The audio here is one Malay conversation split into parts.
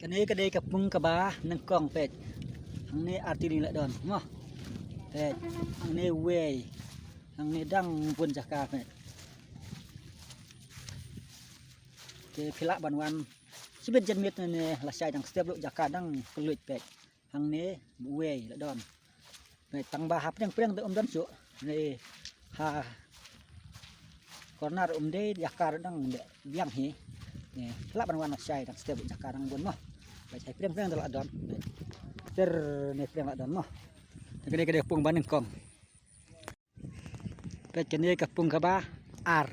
กันนี้ก็ได้กับปุงกะบานังกล้องเป็ดทางนี้อาร์ตินีละดอนเนาะเป็ดทางนี้เวยทางนี้ดังบนจักราเป็ดke phila banwan sibet jan mit ne la sai dang step lu jaka dang keluit pek hang ne buwe la don pe tang ba hap yang preng de don su ne ha corner de jaka dang de biang hi ne phila banwan la sai dang step lu jaka dang bon mo pe sai preng de la don ter ne preng la don mo kene kene pung ban kong pe kene ka pung ka ba ar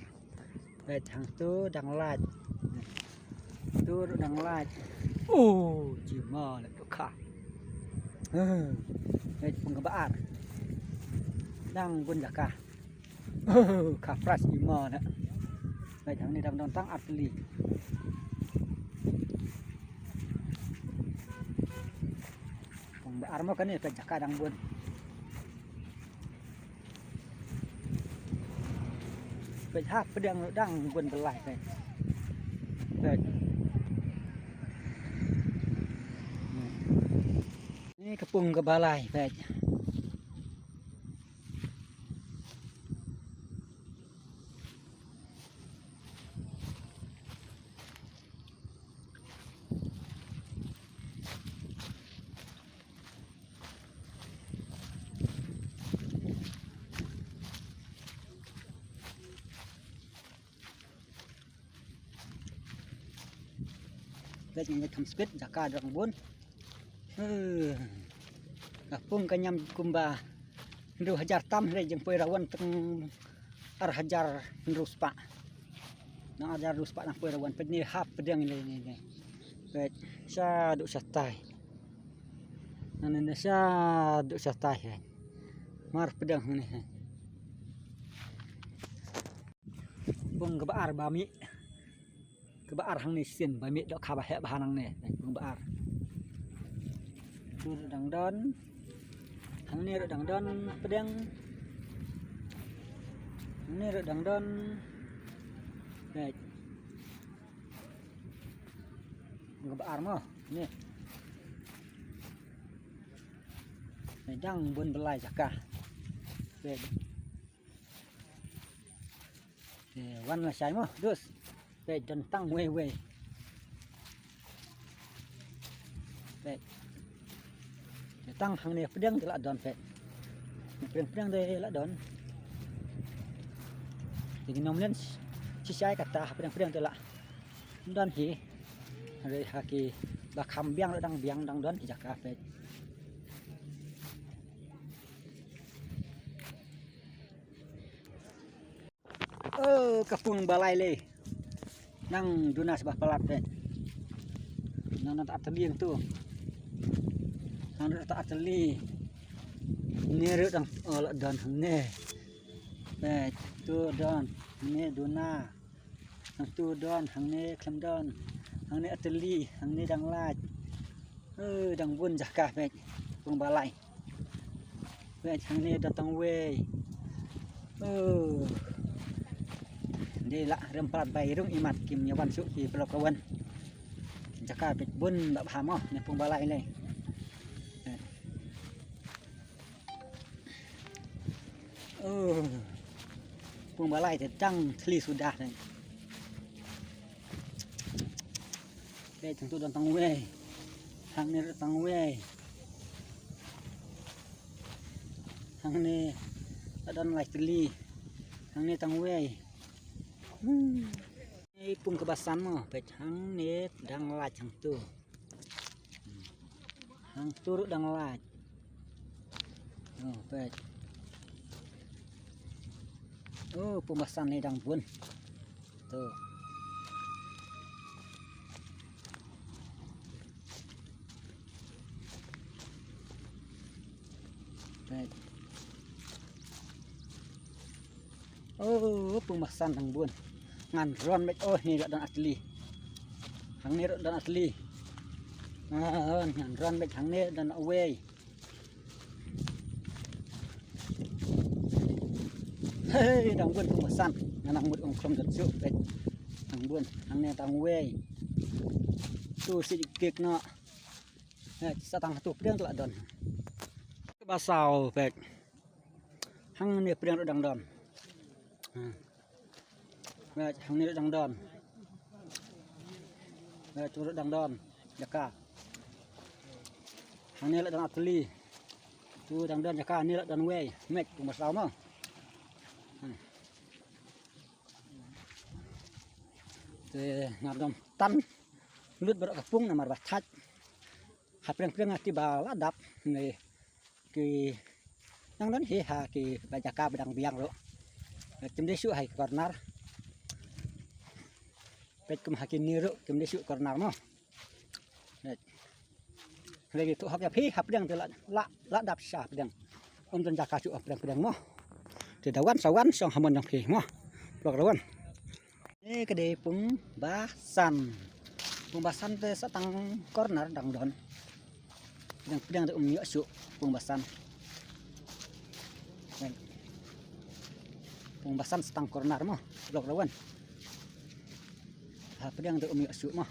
pe thang tu dang laj tu đang lai chỉ mò lại được khả đây cùng các bạn đang quân giả cả khả fresh chỉ mò nữa đây thằng này đang đón tăng ạt lì cùng bạn mà cái này phải giả cả đang buồn phải hát phải đang buồn lại vậy đâyนี่กระปุงกระบาลายแปดเป็ดยังจะทำสเปซจากการดังบนPung kanyam kumba ndu hajar tam re jeung poe rawan teng ar hajar ruspa na hajar ruspa na poe rawan pedni hap pedang ni pet sa du satai nanene sa du satai mar pedang ni pung ke baar bami ke baar hang ni sin bami dok kha ba he bahanang ni pung baar tu dang don hang ni dang don pedang hang ni dang don baik ngebar mo ni dang bun belai jaka baik wan la sai mo dus baik dan tang we baik tăng hàng này pedang la don pet pedang de la don jadi nomlen sisai kata pedang de la don hi re haki ba kham biang dang don jaka pet kapung balai le nang dunas bah pelat pet nang tak terliang tu Hang tak teli ni rut dang la don hang ne tu don ne duna hang tu don hang ne klam don hang ne ateli hang ne dang laj dang bun jaka pek pung balai pek hang ne datang we ni la remprat bai rung imat kim nyawan su ki pelakawan jaka pek bun ba phamo ne pung balai le pung balai thì trăng thli sudah này đây thằng tôi đang tăng we thằng này tăng we thằng này đang lại thli thằng này tăng we ini pung kebasan mo pe thằng này đang lại thằng tu đang lại pe pembahasan ni dang pun tu baik pembahasan dang pun ngan ron baik ni dan asli hang ni dan asli ngan ron baik hang ni dan away đang buôn cùng săn đang một ông không giật rượu đấy đang buôn hàng này đang quê tu sikit nak satang tu pedang telak don basau pek hang ni pedang dang don hang ni dang don tu dang don jaka hang ni lak dang atli tu dang don jaka ni lak don wei mek tu basau mah ngadom tan lut berok kapung namar batat ha preng-preng tiba ladap ni ki nang don hi ha ki bajaka bedang biang ro tim desu hai corner pet kum hakin ni ro tim desu corner mo lagi tu hap ya phi hap dang la dap sha pedang don jaka chu preng-preng mo te dawan sawan song hamon yang phi mo blok rawan ini kedai pung basan te satang corner dang don yang pedang tu ummi asu pung basan satang corner mah blok rawan ha pedang tu ummi asu mah